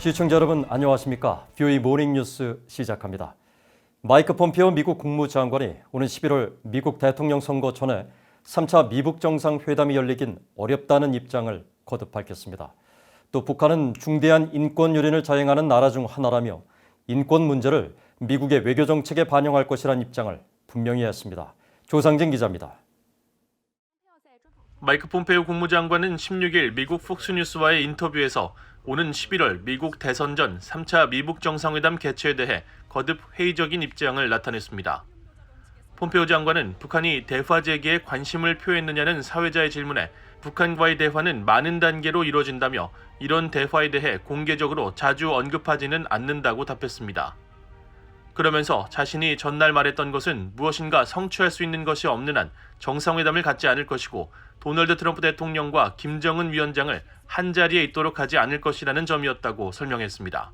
시청자 여러분 안녕하십니까? VOA 모닝 뉴스 시작합니다. 마이크 폼페오 미국 국무장관이 오는 11월 미국 대통령 선거 전에 3차 미북 정상회담이 열리긴 어렵다는 입장을 거듭 밝혔습니다. 또 북한은 중대한 인권 유린을 자행하는 나라 중 하나라며 인권 문제를 미국의 외교 정책에 반영할 것이라는 입장을 분명히 했습니다. 조상진 기자입니다. 마이크 폼페오 국무장관은 16일 미국 폭스뉴스와의 인터뷰에서 오는 11월 미국 대선 전 3차 미북 정상회담 개최에 대해 거듭 회의적인 입장을 나타냈습니다. 폼페오 장관은 북한이 대화 재개에 관심을 표했느냐는 사회자의 질문에 북한과의 대화는 많은 단계로 이루어진다며 이런 대화에 대해 공개적으로 자주 언급하지는 않는다고 답했습니다. 그러면서 자신이 전날 말했던 것은 무엇인가 성취할 수 있는 것이 없는 한 정상회담을 갖지 않을 것이고 도널드 트럼프 대통령과 김정은 위원장을 한자리에 있도록 하지 않을 것이라는 점이었다고 설명했습니다.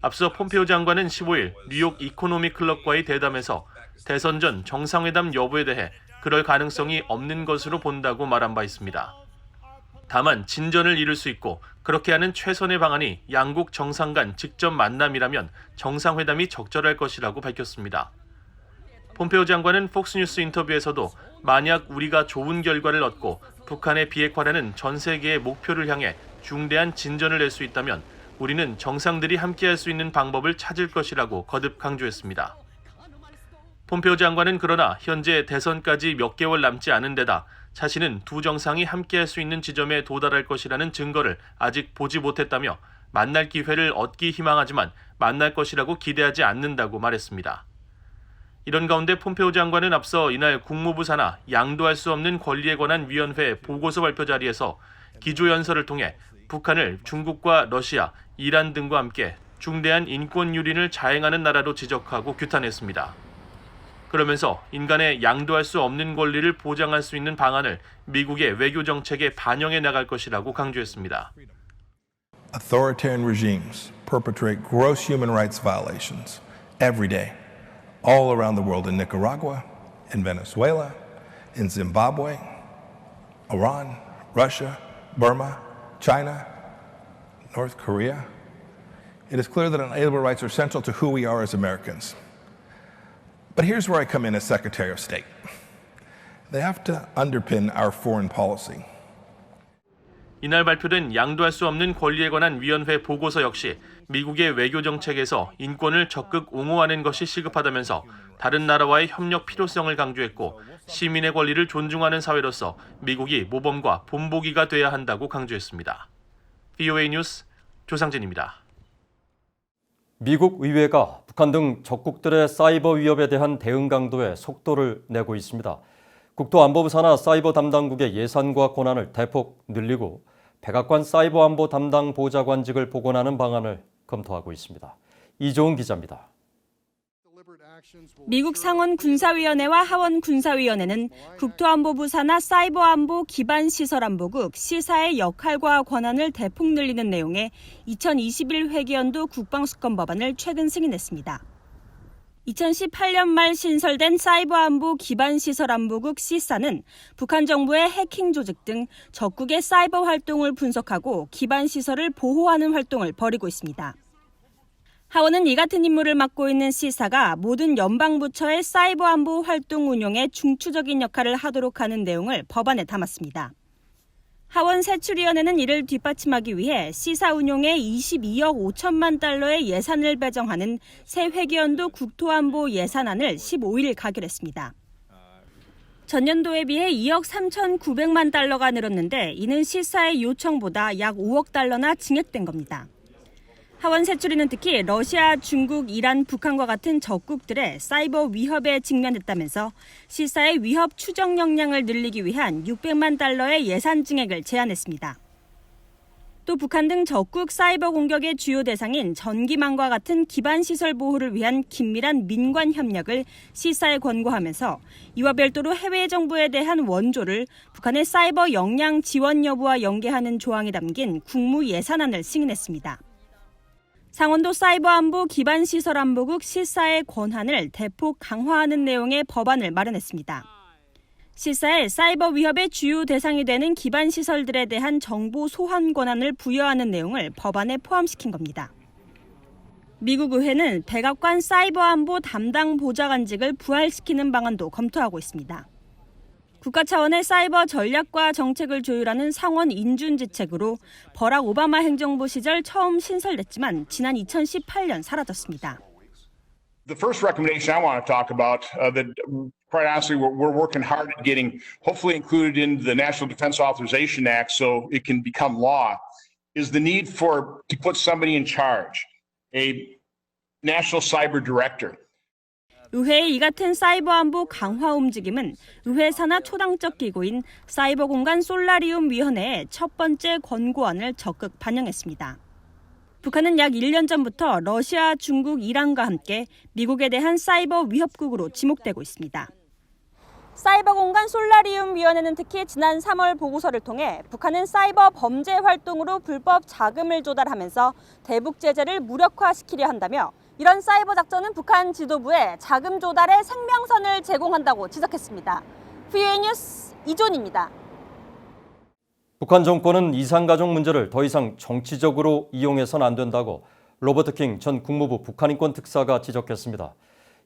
앞서 폼페오 장관은 15일 뉴욕 이코노미 클럽과의 대담에서 대선 전 정상회담 여부에 대해 그럴 가능성이 없는 것으로 본다고 말한 바 있습니다. 다만 진전을 이룰 수 있고 그렇게 하는 최선의 방안이 양국 정상 간 직접 만남이라면 정상회담이 적절할 것이라고 밝혔습니다. 폼페오 장관은 폭스뉴스 인터뷰에서도 만약 우리가 좋은 결과를 얻고 북한의 비핵화라는 전 세계의 목표를 향해 중대한 진전을 낼 수 있다면 우리는 정상들이 함께할 수 있는 방법을 찾을 것이라고 거듭 강조했습니다. 폼페오 장관은 그러나 현재 대선까지 몇 개월 남지 않은 데다 자신은 두 정상이 함께할 수 있는 지점에 도달할 것이라는 증거를 아직 보지 못했다며 만날 기회를 얻기 희망하지만 만날 것이라고 기대하지 않는다고 말했습니다. 이런 가운데 폼페오 장관은 앞서 이날 국무부 산하 양도할 수 없는 권리에 관한 위원회 보고서 발표 자리에서 기조연설을 통해 북한을 중국과 러시아, 이란 등과 함께 중대한 인권 유린을 자행하는 나라로 지적하고 규탄했습니다. 그러면서 인간의 양도할 수 없는 권리를 보장할 수 있는 방안을 미국의 외교 정책에 반영해 나갈 것이라고 강조했습니다. Authoritarian regimes perpetrate gross human rights violations every day, all around the world, in Nicaragua, in Venezuela, in Zimbabwe, Iran, Russia, Burma, China, North Korea. It is clear that unalienable rights are central to who we are as Americans. But here's where I come in as Secretary of State. They have to underpin our foreign policy. 이날 발표된 양도할 수 없는 권리에 관한 위원회 보고서 역시 미국의 외교 정책에서 인권을 적극 옹호하는 것이 시급하다면서 다른 나라와의 협력 필요성을 강조했고 시민의 권리를 존중하는 사회로서 미국이 모범과 본보기가 돼야 한다고 강조했습니다. VOA 뉴스 조상진입니다. 미국 의회가 북한 등 적국들의 사이버 위협에 대한 대응 강도에 속도를 내고 있습니다. 국토안보부 산하 사이버 담당국의 예산과 권한을 대폭 늘리고 백악관 사이버 안보 담당 보좌관직을 복원하는 방안을 검토하고 있습니다. 이종훈 기자입니다. 미국 상원 군사위원회와 하원 군사위원회는 국토안보부 산하 사이버안보 기반시설안보국 시사의 역할과 권한을 대폭 늘리는 내용의 2021 회계연도 국방수권 법안을 최근 승인했습니다. 2018년 말 신설된 사이버안보 기반시설안보국 시사는 북한 정부의 해킹 조직 등 적국의 사이버 활동을 분석하고 기반시설을 보호하는 활동을 벌이고 있습니다. 하원은 이 같은 임무를 맡고 있는 시사가 모든 연방부처의 사이버 안보 활동 운용에 중추적인 역할을 하도록 하는 내용을 법안에 담았습니다. 하원 세출위원회는 이를 뒷받침하기 위해 시사 운용에 22억 5천만 달러의 예산을 배정하는 새 회계연도 국토안보 예산안을 15일 가결했습니다. 전년도에 비해 2억 3,900만 달러가 늘었는데 이는 시사의 요청보다 약 5억 달러나 증액된 겁니다. 하원 세출위는 특히 러시아, 중국, 이란, 북한과 같은 적국들의 사이버 위협에 직면했다면서 시사의 위협 추적 역량을 늘리기 위한 600만 달러의 예산 증액을 제안했습니다. 또 북한 등 적국 사이버 공격의 주요 대상인 전기망과 같은 기반시설 보호를 위한 긴밀한 민관 협력을 시사에 권고하면서 이와 별도로 해외 정부에 대한 원조를 북한의 사이버 역량 지원 여부와 연계하는 조항이 담긴 국무 예산안을 승인했습니다. 상원도 사이버 안보 기반시설 안보국 시사의 권한을 대폭 강화하는 내용의 법안을 마련했습니다. 시사에 사이버 위협의 주요 대상이 되는 기반 시설들에 대한 정보 소환 권한을 부여하는 내용을 법안에 포함시킨 겁니다. 미국 의회는 백악관 사이버 안보 담당 보좌관직을 부활시키는 방안도 검토하고 있습니다. 국가 차원의 사이버 전략과 정책을 조율하는 상원 인준지책으로 버락 오바마 행정부 시절 처음 신설됐지만 지난 2018년 사라졌습니다. The first recommendation I want to talk about that, quite honestly, we're working hard at getting hopefully included in the National Defense Authorization Act so it can become law, is the need to put somebody in charge, a National Cyber Director. 의회의 이 같은 사이버 안보 강화 움직임은 의회 산하 초당적 기구인 사이버 공간 솔라리움 위원회의 첫 번째 권고안을 적극 반영했습니다. 북한은 약 1년 전부터 러시아, 중국, 이란과 함께 미국에 대한 사이버 위협국으로 지목되고 있습니다. 사이버 공간 솔라리움 위원회는 특히 지난 3월 보고서를 통해 북한은 사이버 범죄 활동으로 불법 자금을 조달하면서 대북 제재를 무력화시키려 한다며 이런 사이버 작전은 북한 지도부에 자금 조달의 생명선을 제공한다고 지적했습니다. VOA 뉴스 이존입니다. 북한 정권은 이산가족 문제를 더 이상 정치적으로 이용해서는 안 된다고 로버트 킹 전 국무부 북한인권 특사가 지적했습니다.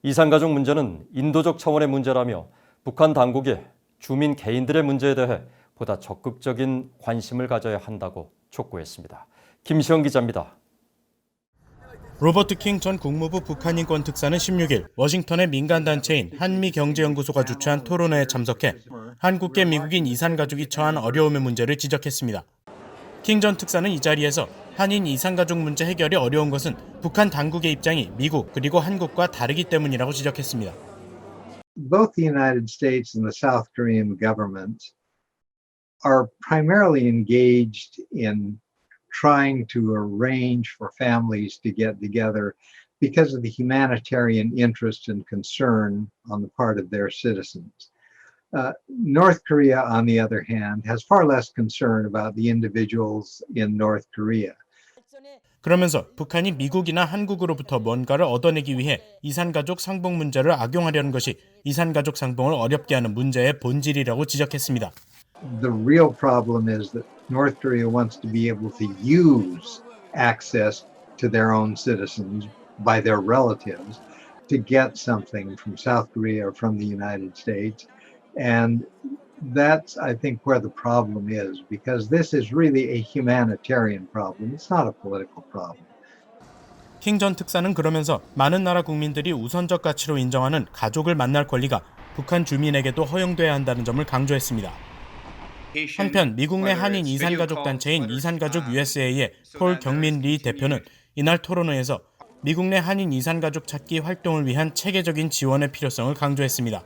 이산가족 문제는 인도적 차원의 문제라며 북한 당국이 주민 개인들의 문제에 대해 보다 적극적인 관심을 가져야 한다고 촉구했습니다. 김시영 기자입니다. 로버트 킹 전 국무부 북한인권 특사는 16일 워싱턴의 민간단체인 한미경제연구소가 주최한 토론회에 참석해 한국계 미국인 이산가족이 처한 어려움의 문제를 지적했습니다. 킹 전 특사는 이 자리에서 한인 이산가족 문제 해결이 어려운 것은 북한 당국의 입장이 미국 그리고 한국과 다르기 때문이라고 지적했습니다. Both the United States and the South Korean government are primarily engaged in trying to arrange for families to get together because of the humanitarian interest and concern on the part of their citizens. North Korea, on the other hand, has far less concern about the individuals in North Korea. 그러면서 북한이 미국이나 한국으로부터 뭔가를 얻어내기 위해 이산가족 상봉 문제를 악용하려는 것이 이산가족 상봉을 어렵게 하는 문제의 본질이라고 지적했습니다. The real problem is that North Korea wants to be able to use access to their own citizens by their relatives to get something from South Korea or from the United States. And that's, I think, where the problem is, because this is really a humanitarian problem. It's not a political problem. 킹 전 특사는 그러면서 많은 나라 국민들이 우선적 가치로 인정하는 가족을 만날 권리가 북한 주민에게도 허용돼야 한다는 점을 강조했습니다. 한편 미국 내 한인 이산가족 단체인 이산가족 USA의 폴 경민 리 대표는 이날 토론회에서 미국 내 한인 이산가족 찾기 활동을 위한 체계적인 지원의 필요성을 강조했습니다.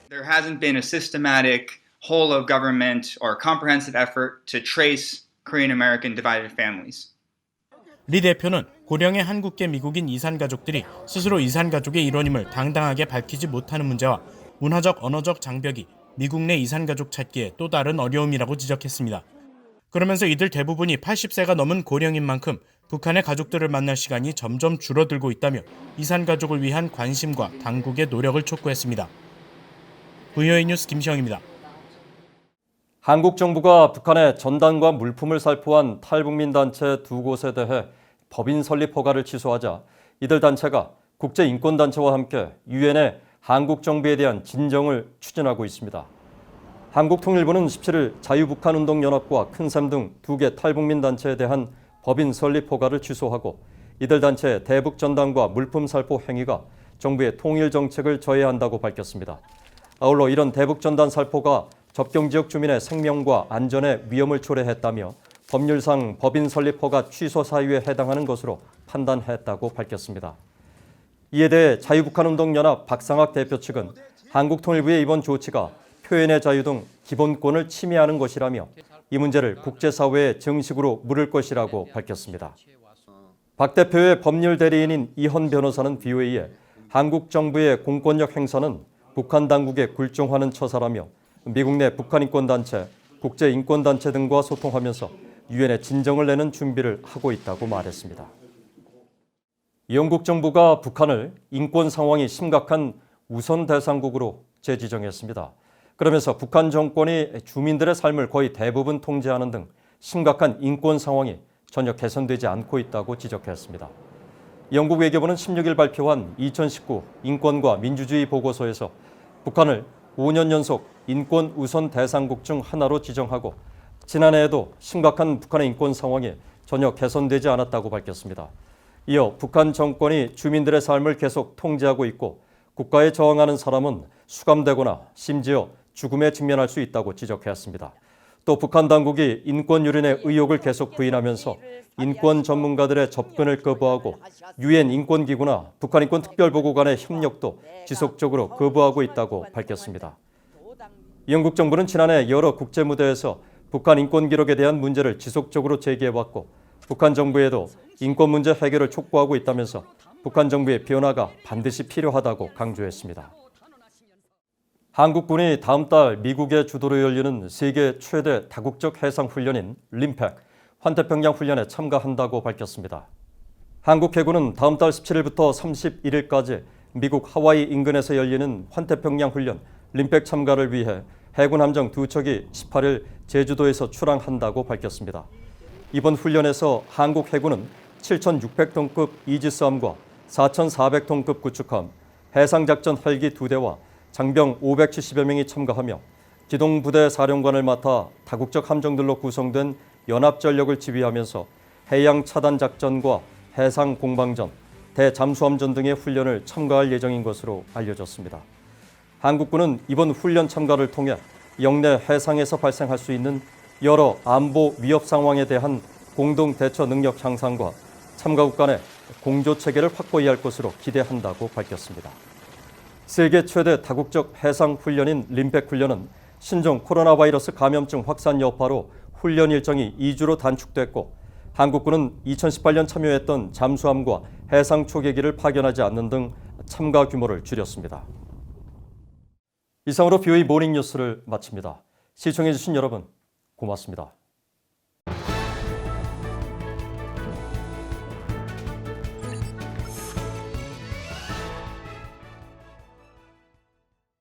There hasn't been a systematic whole of government or comprehensive effort to trace Korean American divided families. 리 대표는 고령의 한국계 미국인 이산가족들이 스스로 이산가족의 일원임을 당당하게 밝히지 못하는 문제와 문화적 언어적 장벽이 미국 내 이산가족 찾기에 또 다른 어려움이라고 지적했습니다. 그러면서 이들 대부분이 80세가 넘은 고령인 만큼 북한의 가족들을 만날 시간이 점점 줄어들고 있다며 이산가족을 위한 관심과 당국의 노력을 촉구했습니다. VOA 뉴스 김시영입니다. 한국 정부가 북한의 전단과 물품을 살포한 탈북민 단체 두 곳에 대해 법인 설립 허가를 취소하자 이들 단체가 국제인권단체와 함께 유엔에 한국 정부에 대한 진정을 추진하고 있습니다. 한국통일부는 17일 자유북한운동연합과 큰샘 등 두 개 탈북민 단체에 대한 법인 설립 허가를 취소하고 이들 단체의 대북 전단과 물품 살포 행위가 정부의 통일 정책을 저해한다고 밝혔습니다. 아울러 이런 대북 전단 살포가 접경지역 주민의 생명과 안전에 위험을 초래했다며 법률상 법인 설립 허가 취소 사유에 해당하는 것으로 판단했다고 밝혔습니다. 이에 대해 자유북한운동연합 박상학 대표 측은 한국통일부의 이번 조치가 표현의 자유 등 기본권을 침해하는 것이라며 이 문제를 국제사회에 정식으로 물을 것이라고 밝혔습니다. 박 대표의 법률 대리인인 이헌 변호사는 VOA에 한국 정부의 공권력 행사는 북한 당국에 굴종하는 처사라며 미국 내 북한인권단체, 국제인권단체 등과 소통하면서 유엔에 진정을 내는 준비를 하고 있다고 말했습니다. 영국 정부가 북한을 인권 상황이 심각한 우선 대상국으로 재지정했습니다. 그러면서 북한 정권이 주민들의 삶을 거의 대부분 통제하는 등 심각한 인권 상황이 전혀 개선되지 않고 있다고 지적했습니다. 영국 외교부는 16일 발표한 2019 인권과 민주주의 보고서에서 북한을 5년 연속 인권 우선 대상국 중 하나로 지정하고 지난해에도 심각한 북한의 인권 상황이 전혀 개선되지 않았다고 밝혔습니다. 이어 북한 정권이 주민들의 삶을 계속 통제하고 있고 국가에 저항하는 사람은 수감되거나 심지어 죽음에 직면할 수 있다고 지적했습니다. 또 북한 당국이 인권 유린의 의혹을 계속 부인하면서 인권 전문가들의 접근을 거부하고 유엔 인권기구나 북한 인권특별보고 간의 협력도 지속적으로 거부하고 있다고 밝혔습니다. 영국 정부는 지난해 여러 국제 무대에서 북한 인권 기록에 대한 문제를 지속적으로 제기해왔고 북한 정부에도 인권 문제 해결을 촉구하고 있다면서 북한 정부의 변화가 반드시 필요하다고 강조했습니다. 한국군이 다음 달 미국의 주도로 열리는 세계 최대 다국적 해상 훈련인 림팩 환태평양 훈련에 참가한다고 밝혔습니다. 한국 해군은 다음 달 17일부터 31일까지 미국 하와이 인근에서 열리는 환태평양 훈련 림팩 참가를 위해 해군 함정 2척이 18일 제주도에서 출항한다고 밝혔습니다. 이번 훈련에서 한국 해군은 7,600톤급 이지스함과 4,400톤급 구축함, 해상작전 헬기 2대와 장병 570여 명이 참가하며 기동부대 사령관을 맡아 다국적 함정들로 구성된 연합전력을 지휘하면서 해양 차단 작전과 해상 공방전, 대잠수함전 등의 훈련을 참가할 예정인 것으로 알려졌습니다. 한국군은 이번 훈련 참가를 통해 영내 해상에서 발생할 수 있는 여러 안보 위협 상황에 대한 공동 대처 능력 향상과 참가국 간의 공조 체계를 확보해야 할 것으로 기대한다고 밝혔습니다. 세계 최대 다국적 해상 훈련인 림팩 훈련은 신종 코로나 바이러스 감염증 확산 여파로 훈련 일정이 2주로 단축됐고 한국군은 2018년 참여했던 잠수함과 해상 초계기를 파견하지 않는 등 참가 규모를 줄였습니다. 이상으로 BOE 모닝 뉴스를 마칩니다. 시청해주신 여러분 고맙습니다.